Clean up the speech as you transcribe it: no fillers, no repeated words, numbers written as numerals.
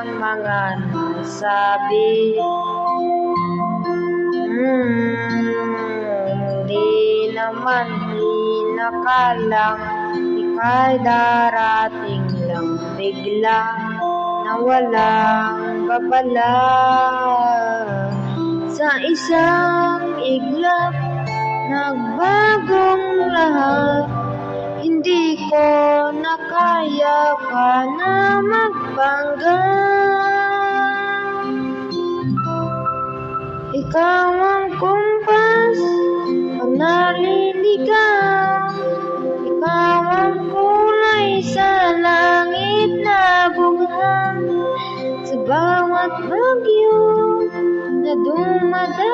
mga nasabi. Hindi naman inakalang ika'y darating lang bigla na walang babala. Sa isang iglap, nagbagong lahat. Hindi ko na kaya pa na magpangga. Ikaw ang kumpas pag naliligaw. Ikaw ang kulay sa langit na bughan. Sa bawat bagyo na dumadagat.